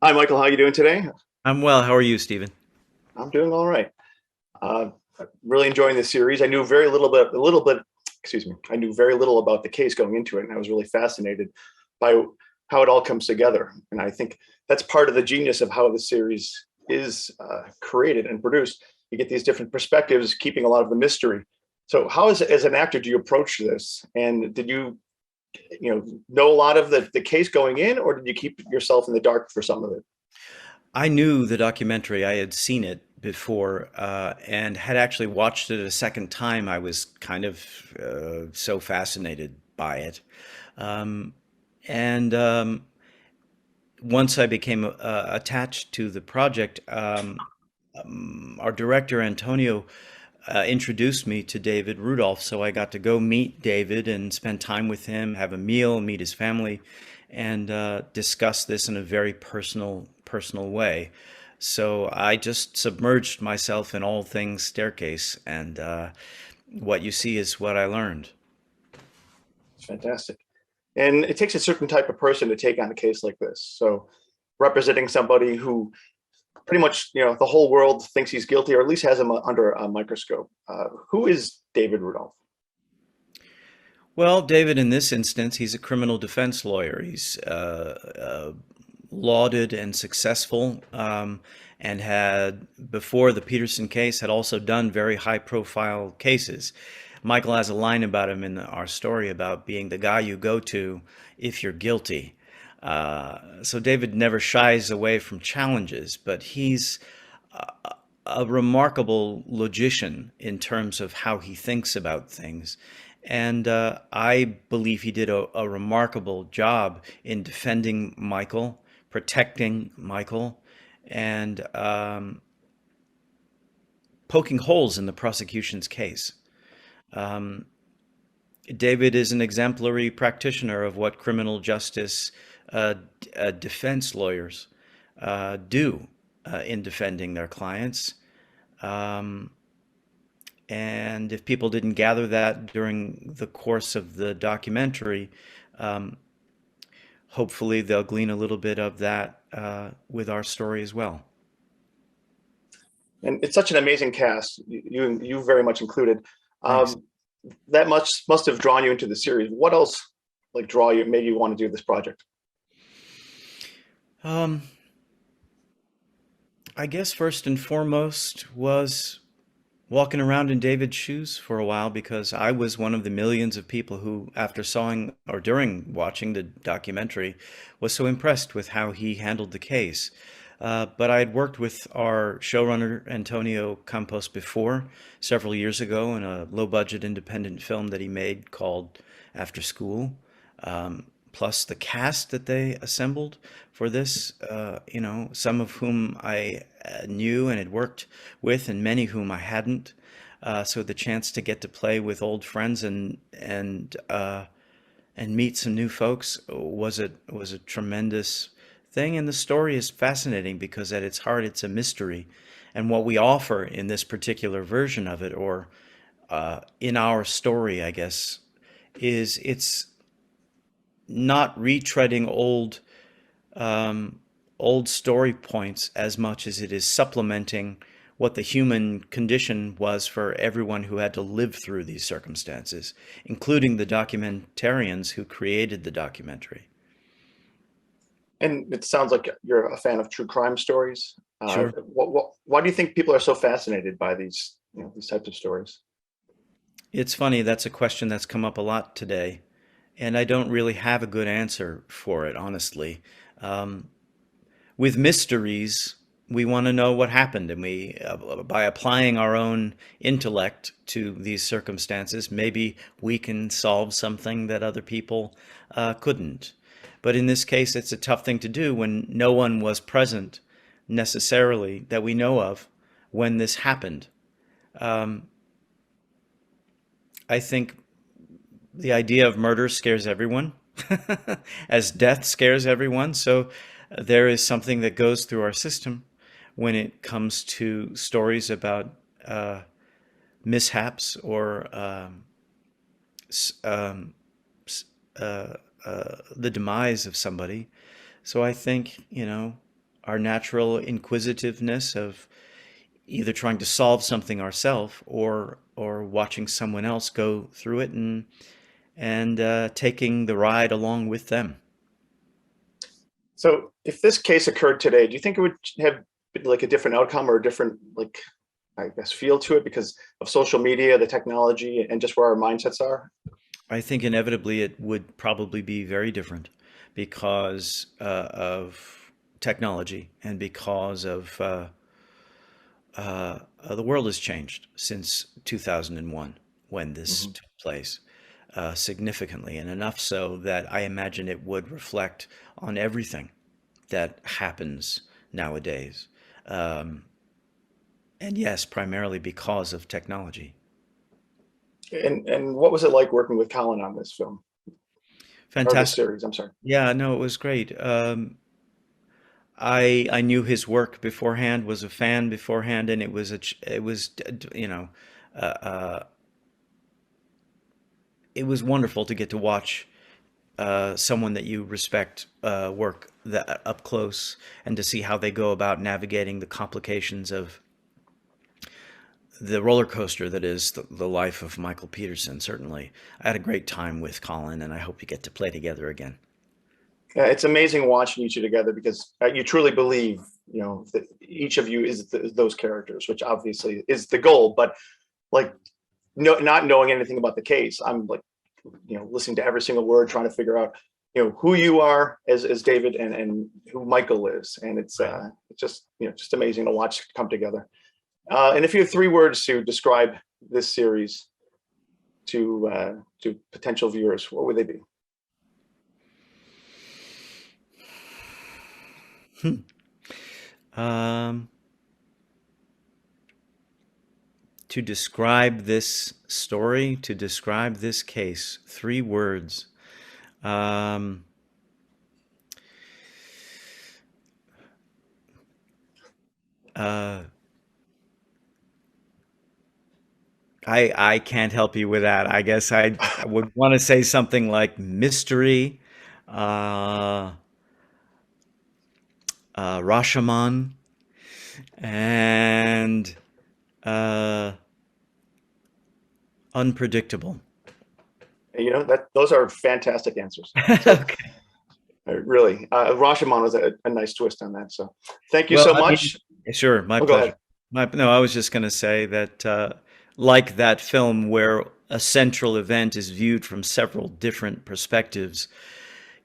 Hi, Michael. How you doing today? I'm well. How are you, Stephen? I'm doing all right. Really enjoying this series. I knew very excuse me. I knew very little about the case going into it, and I was really fascinated by how it all comes together. And I think that's part of the genius of how the series is created and produced. You get these different perspectives, keeping a lot of the mystery. So, how, as an actor, do you approach this? And did you know a lot of the case going in, or did you keep yourself in the dark for some of it? I knew the documentary. I had seen it before and had actually watched it a second time. I was kind of so fascinated by it. Um, and Once I became attached to the project, our director, Antonio, introduced me to David Rudolf. So I got to go meet David and spend time with him, have a meal, meet his family, and discuss this in a very personal way. So I just submerged myself in all things staircase, and what you see is what I learned. It's fantastic. And it takes a certain type of person to take on a case like this. So representing somebody who pretty much, the whole world thinks he's guilty, or at least has him under a microscope. Who is David Rudolph? Well, David, in this instance, he's a criminal defense lawyer. He's lauded and successful, and had, before the Peterson case, had also done very high-profile cases. Michael has a line about him in our story about being the guy you go to if you're guilty. So David never shies away from challenges, but he's a remarkable logician in terms of how he thinks about things. And I believe he did a remarkable job in defending Michael, protecting Michael, and poking holes in the prosecution's case. David is an exemplary practitioner of what criminal justice defense lawyers do in defending their clients. Um, And if people didn't gather that during the course of the documentary, um, hopefully they'll glean a little bit of that with our story as well. And it's such an amazing cast. You very much included. Thanks. Um, that much must have drawn you into the series. What else draw you, made you want to do this project? Um, I guess first and foremost was walking around in David's shoes for a while because I was one of the millions of people who, after sawing or during watching the documentary, was so impressed with how he handled the case. But I had worked with our showrunner, Antonio Campos, before, several years ago, in a low budget independent film that he made called After School. Plus the cast that they assembled for this, some of whom I knew and had worked with, and many whom I hadn't. So the chance to get to play with old friends and meet some new folks was a tremendous thing. And the story is fascinating because at its heart it's a mystery. And what we offer in this particular version of it, or in our story, I guess, is it's not retreading um, old story points as much as it is supplementing what the human condition was for everyone who had to live through these circumstances, including the documentarians who created the documentary. And it sounds like you're a fan of true crime stories. Sure. Why do you think people are so fascinated by these types of stories? It's funny, that's a question that's come up a lot today, and I don't really have a good answer for it, honestly. Um, with mysteries, we want to know what happened, and by applying our own intellect to these circumstances, maybe we can solve something that other people couldn't. But in this case, it's a tough thing to do when no one was present necessarily that we know of when this happened. Um, I think the idea of murder scares everyone, as death scares everyone. So there is something that goes through our system when it comes to stories about uh, mishaps or s- um, s- the demise of somebody. So I think, our natural inquisitiveness of either trying to solve something ourselves or watching someone else go through it and taking the ride along with them. So if this case occurred today, do you think it would have like a different outcome or a different, like, I guess, feel to it because of social media, the technology, and just where our mindsets are? I think inevitably it would probably be very different because of technology and because of the world has changed since 2001 when this Mhm. took place significantly, and enough so that I imagine it would reflect on everything that happens nowadays. Um, and yes, primarily because of technology. And what was it like working with Colin on this film or this Fantastic. series? I'm sorry. Yeah, no, it was great. I knew his work beforehand, was a fan beforehand, and it was you know, uh, uh, it was wonderful to get to watch someone that you respect work that up close and to see how they go about navigating the complications of the roller coaster that is the life of Michael Peterson. Certainly, I had a great time with Colin, and I hope you get to play together again. It's amazing watching you two together because you truly believe, that each of you is those characters, which obviously is the goal. But like, no, not knowing anything about the case, I'm like, listening to every single word, trying to figure out, who you are as David and who Michael is, and Right. it's just just amazing to watch come together. And if you have 3 words to describe this series to potential viewers, what would they be? Um, to describe this story, to describe this case, 3 words. Um, uh, I can't help you with that. I guess I would want to say something like mystery, uh, Rashomon, and uh, unpredictable. That those are fantastic answers. So Okay. really, Rashomon was a nice twist on that. So thank you Well, so I mean, much. sure, my Oh, go pleasure. ahead. No, I was just going to say that, like that film where a central event is viewed from several different perspectives,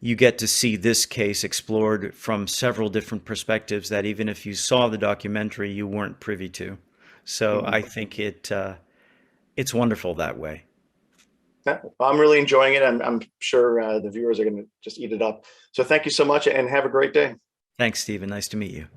you get to see this case explored from several different perspectives that even if you saw the documentary, you weren't privy to. So Mhm. I think it's wonderful that way. Yeah, I'm really enjoying it. I'm sure the viewers are going to just eat it up. So thank you so much and have a great day. Thanks, Stephen. Nice to meet you.